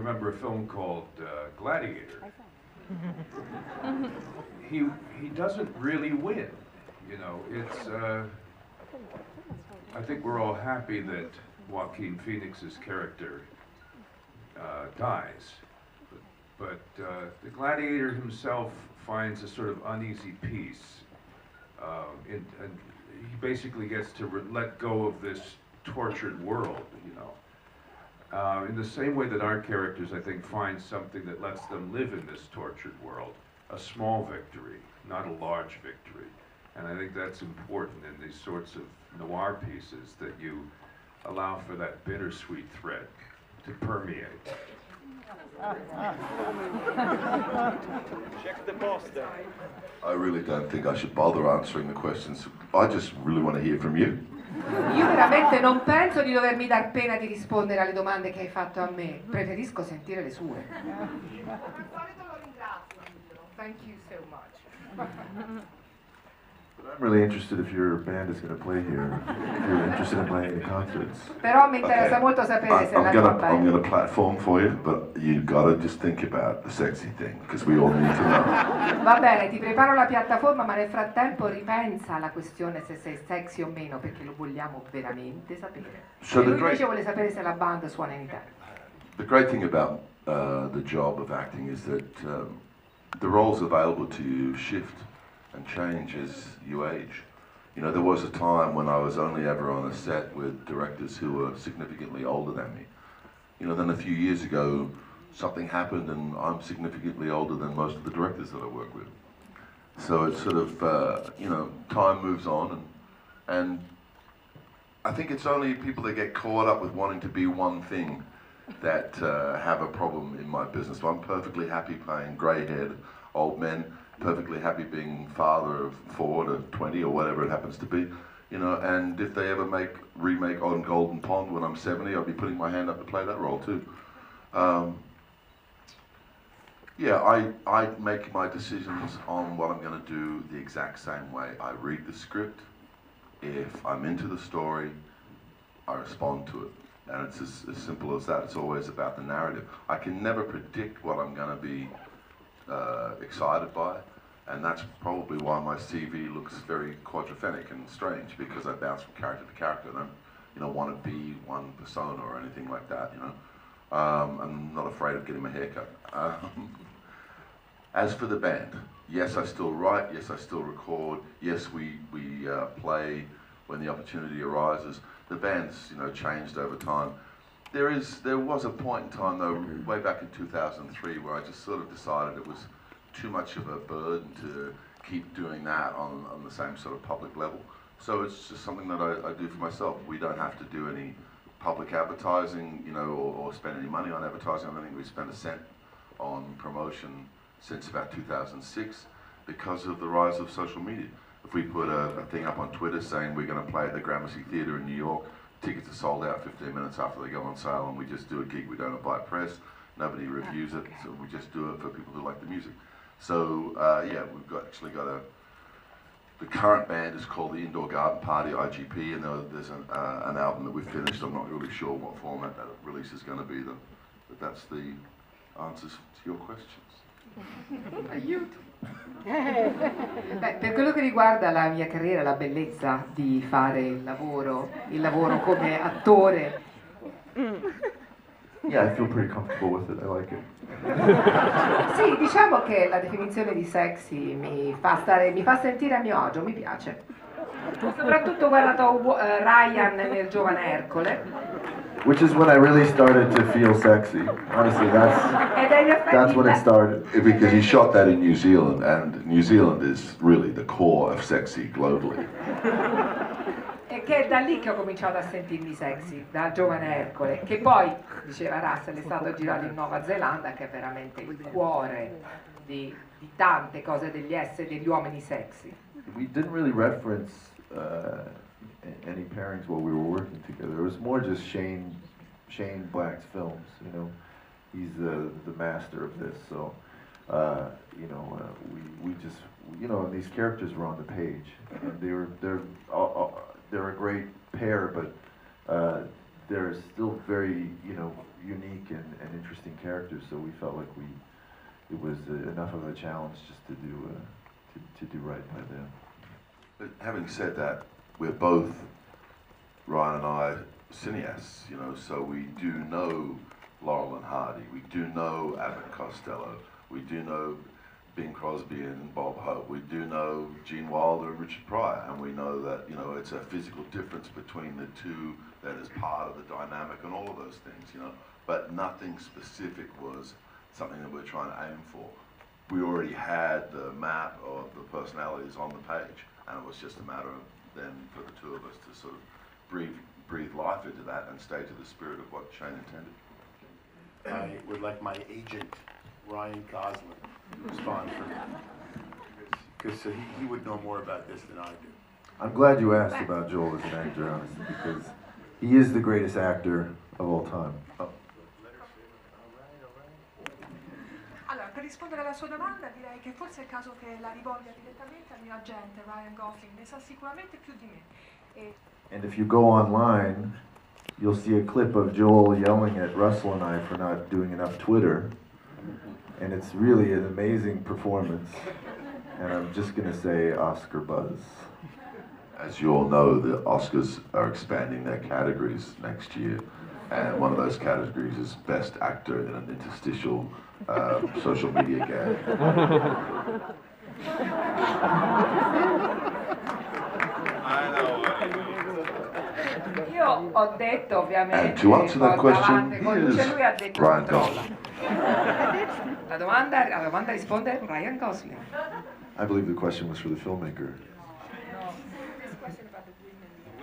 remember a film called Gladiator. He doesn't really win, you know. It's I think we're all happy that Joaquin Phoenix's character dies, but the Gladiator himself finds a sort of uneasy peace, and he basically gets to let go of this tortured world, you know. In the same way that our characters, I think, find something that lets them live in this tortured world, a small victory, not a large victory. And I think that's important in these sorts of noir pieces, that you allow for that bittersweet thread to permeate. Check the post. I really don't think I should bother answering the questions. I just really want to hear from you. Io veramente non penso di dovermi dar pena di rispondere alle domande che hai fatto a me. Preferisco sentire le sue. Thank you so much. But I'm really interested if your band is going to play here, if you're interested in playing any concerts. Però mi interessa molto sapere se la tua I'm band... going to platform for you, but you've got to just think about the sexy thing, because we all need to know. Va bene, ti preparo la piattaforma, ma nel frattempo ripensa alla questione se sei sexy o meno, perché lo vogliamo veramente sapere. So E lui the great- invece vuole sapere se la band suona in Italia. The great thing about the job of acting is that the roles available to you shift and change as you age. You know, there was a time when I was only ever on a set with directors who were significantly older than me. You know, then a few years ago, something happened and I'm significantly older than most of the directors that I work with. So it's sort of, you know, time moves on, and I think it's only people that get caught up with wanting to be one thing that have a problem in my business. So I'm perfectly happy playing grey-haired old men, perfectly happy being father of 4 to 20 or whatever it happens to be, you know, and if they ever remake on Golden Pond when I'm 70, I'll be putting my hand up to play that role too. Yeah, I make my decisions on what I'm going to do the exact same way. I read the script. If I'm into the story, I respond to it. And it's as simple as that. It's always about the narrative. I can never predict what I'm going to be excited by, and that's probably why my CV looks very quadraphonic and strange, because I bounce from character to character. I don't, you know, want to be one persona or anything like that. You know, I'm not afraid of getting my hair cut. As for the band, yes, I still write. Yes, I still record. Yes, we play when the opportunity arises. The band's, you know, changed over time. There was a point in time, though, way back in 2003, where I just sort of decided it was too much of a burden to keep doing that on the same sort of public level. So it's just something that I do for myself. We don't have to do any public advertising, you know, or spend any money on advertising. I don't think we spent a cent on promotion since about 2006 because of the rise of social media. If we put a thing up on Twitter saying we're going to play at the Gramercy Theatre in New York, tickets are sold out 15 minutes after they go on sale, and we just do a gig. We don't invite press, nobody reviews it, so we just do it for people who like the music. So yeah, we've actually got the current band is called the Indoor Garden Party, IGP, and there's an album that we've finished. I'm not really sure what format that release is going to be, though. But that's the answers to your questions. Aiuto! Beh, per quello che riguarda la mia carriera, la bellezza di fare il lavoro come attore. Yeah, I feel pretty comfortable with it. I like it. Sì, diciamo che la definizione di sexy mi fa sentire a mio agio, mi piace. Soprattutto ho guardato Ryan nel giovane Ercole. Which is when I really started to feel sexy. Honestly, that's when it started. Because he shot that in New Zealand, and New Zealand is really the core of sexy globally. E che è da lì che ho cominciato a sentirmi sexy, da giovane Ercole, che poi, diceva Russell, è stato girato in Nuova Zelanda, che è veramente il cuore di tante cose degli uomini sexy. We didn't really reference any pairings while we were working together. It was more just Shane Black's films, you know. He's the master of this, so you know, we just, you know, and these characters were on the page, and they're a great pair, but they're still very, you know, unique and interesting characters. So we felt like it was enough of a challenge just to do right by them. But having said that, we're both, Ryan and I, cineasts, you know, so we do know Laurel and Hardy, we do know Abbott Costello, we do know Bing Crosby and Bob Hope, we do know Gene Wilder and Richard Pryor, and we know that, you know, it's a physical difference between the two that is part of the dynamic and all of those things, you know, but nothing specific was something that we're trying to aim for. We already had the map of the personalities on the page, and it was just a matter of then for the two of us to sort of breathe life into that and stay to the spirit of what Shane intended. I would like my agent, Ryan Gosling, to respond for me, because he would know more about this than I do. I'm glad you asked about Joel as an actor, honestly, because he is the greatest actor of all time. Allora, per rispondere alla sua domanda direi che forse è il caso che la rivolga direttamente al mio agente Ryan Gosling, ne sa sicuramente più di me. And if you go online, you'll see a clip of Joel yelling at Russell and I for not doing enough Twitter. And it's really an amazing performance. And I'm just going to say Oscar buzz. As you all know, the Oscars are expanding their categories next year. And one of those categories is Best Actor in an Interstitial Social Media Gag. Io ho detto ovviamente, And to answer that question, lui ha here's detto Ryan Gosling. la domanda risponde Ryan Gosling. I believe the question was for the filmmaker.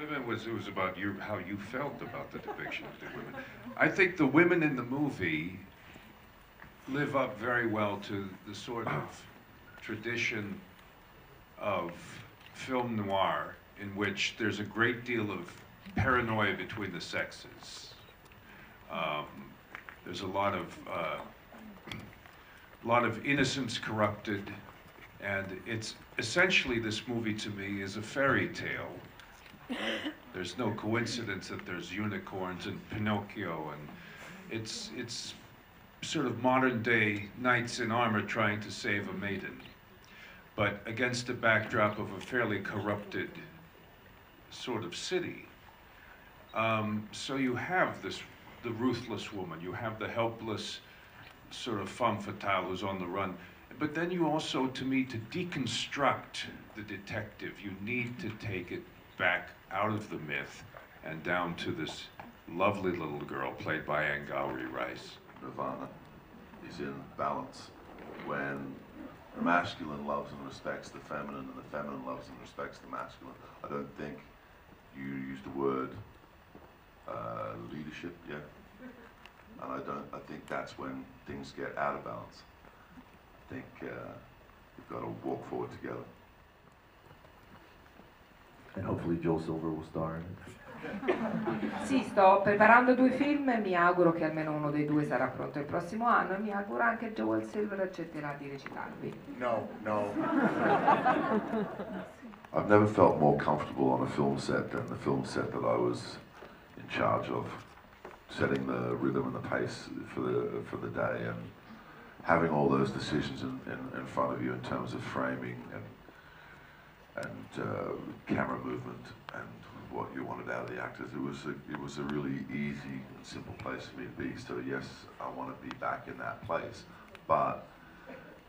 It was about how you felt about the depiction of the women. I think the women in the movie live up very well to the sort of tradition of film noir in which there's a great deal of paranoia between the sexes. There's a lot of innocence corrupted, and it's essentially, this movie to me is a fairy tale. There's no coincidence that there's unicorns and Pinocchio, and it's sort of modern day knights in armor trying to save a maiden, but against a backdrop of a fairly corrupted sort of city. So you have the ruthless woman, you have the helpless sort of femme fatale who's on the run, but then you also, to me, to deconstruct the detective, you need to take it back out of the myth and down to this lovely little girl played by Angourie Rice. Nirvana is in balance when the masculine loves and respects the feminine and the feminine loves and respects the masculine. I don't think you used the word leadership yet, and I think that's when things get out of balance. I think we've got to walk forward together. And hopefully Joel Silver will star in it. Sì, sto preparando 2 film e mi auguro che almeno uno dei 2 sarà pronto il prossimo anno, e mi auguro anche Joel Silver accetterà di recitarvi. No. I've never felt more comfortable on a film set than the film set that I was in charge of, setting the rhythm and the pace for the day, and having all those decisions in front of you in terms of framing and camera movement and what you wanted out of the actors. It was a really easy and simple place for me to be. So yes, I want to be back in that place, but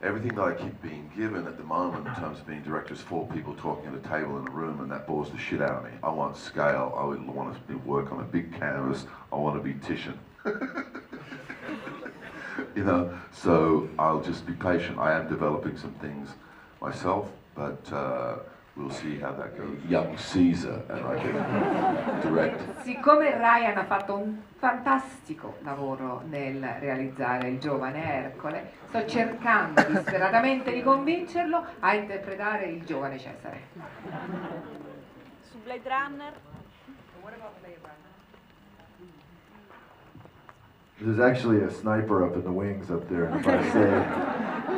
everything that I keep being given at the moment in terms of being director is 4 people talking at a table in a room, and that bores the shit out of me. I want scale. I would want to work on a big canvas. I want to be Titian. You know, so I'll just be patient. I am developing some things myself, but we'll see how that goes. Young Caesar, and I can direct. Siccome Ryan ha fatto un fantastico lavoro nel realizzare il giovane Ercole, sto cercando disperatamente di convincerlo a interpretare il giovane Cesare. Su Blade Runner? There's actually a sniper up in the wings up there, and if I say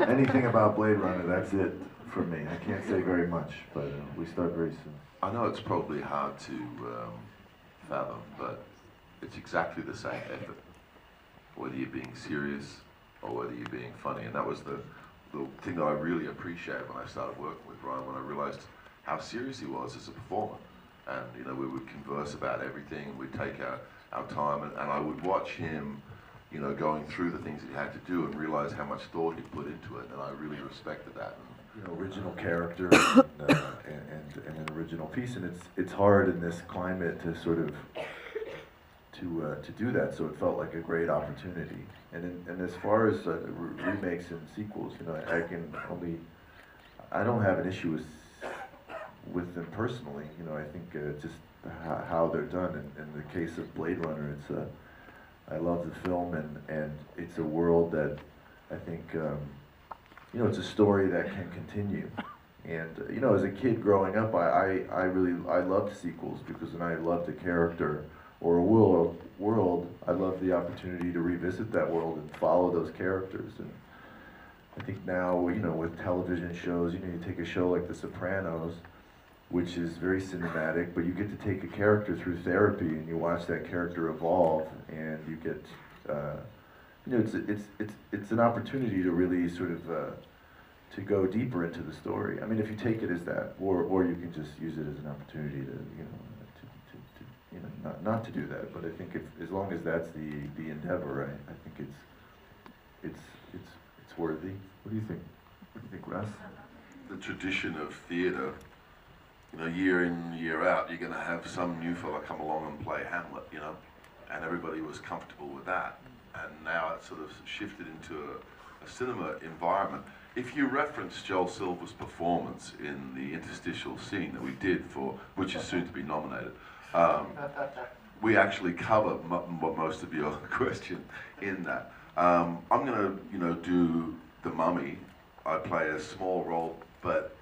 anything about Blade Runner, that's it for me. I can't say very much, but we start very soon. I know it's probably hard to fathom, but it's exactly the same effort, whether you're being serious or whether you're being funny. And that was the thing that I really appreciated when I started working with Ryan, when I realized how serious he was as a performer. And you know, we would converse about everything, we'd take our time, and I would watch him, you know, going through the things that he had to do and realize how much thought he put into it, and I really respected that. You know, original character and an original piece, and it's hard in this climate to sort of to do that. So it felt like a great opportunity. And as far as remakes and sequels, you know, I don't have an issue with them personally. You know, I think just how they're done. In the case of Blade Runner, I love the film, and it's a world that I think, you know, it's a story that can continue. And you know, as a kid growing up, I loved sequels, because when I loved a character or a world, I loved the opportunity to revisit that world and follow those characters. And I think now, you know, with television shows, you know, you take a show like The Sopranos, which is very cinematic, but you get to take a character through therapy and you watch that character evolve, and you get, you know, it's an opportunity to really sort of to go deeper into the story. I mean, if you take it as that, or you can just use it as an opportunity to, you know, not to do that. But I think as long as that's the endeavor, I think it's worthy. What do you think? What do you think, Russ? The tradition of theatre, you know, year in, year out, you're going to have some new fella come along and play Hamlet, you know, and everybody was comfortable with that. And now it's sort of shifted into a cinema environment. If you reference Joel Silver's performance in the interstitial scene that we did for, which is soon to be nominated, we actually cover most of your question in that. I'm going to, you know, do The Mummy. I play a small role, but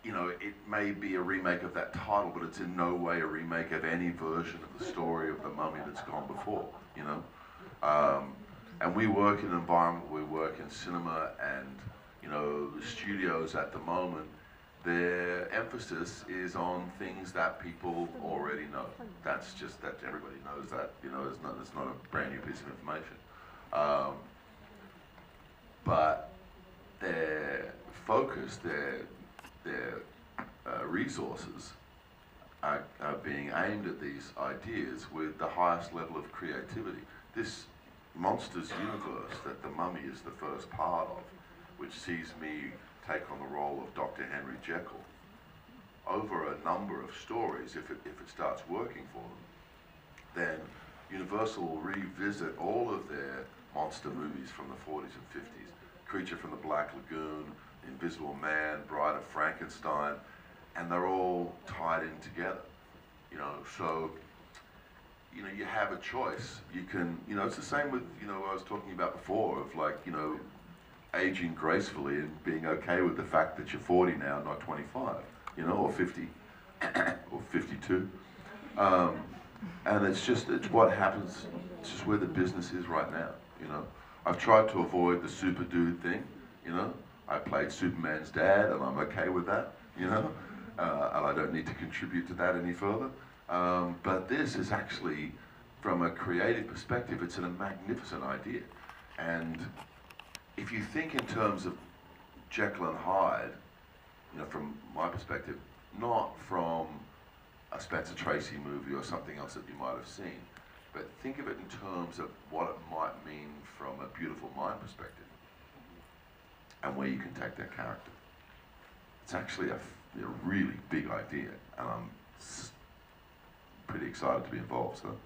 you know, it may be a remake of that title, but it's in no way a remake of any version of the story of The Mummy that's gone before, you know. And we work in an environment, we work in cinema, and you know, the studios at the moment, their emphasis is on things that people already know. That's just that everybody knows that, you know, it's not a brand new piece of information. But their focus, their resources are being aimed at these ideas with the highest level of creativity. This monsters universe that The Mummy is the first part of, which sees me take on the role of Dr. Henry Jekyll, over a number of stories, if it starts working for them, then Universal will revisit all of their monster movies from the 40s and 50s, Creature from the Black Lagoon, Invisible Man, Bride of Frankenstein, and they're all tied in together, you know. So, you know, you have a choice. You can, you know, it's the same with, you know, what I was talking about before, of like, you know, aging gracefully and being okay with the fact that you're 40 now, not 25, you know, or 50, or 52. And it's what happens, it's just where the business is right now, you know. I've tried to avoid the super dude thing, you know. I played Superman's dad, and I'm okay with that, you know. And I don't need to contribute to that any further. But this is actually, from a creative perspective, it's a magnificent idea. And if you think in terms of Jekyll and Hyde, you know, from my perspective, not from a Spencer Tracy movie or something else that you might have seen, but think of it in terms of what it might mean from a Beautiful Mind perspective, and where you can take that character. It's actually a really big idea, and I'm pretty excited to be involved, so.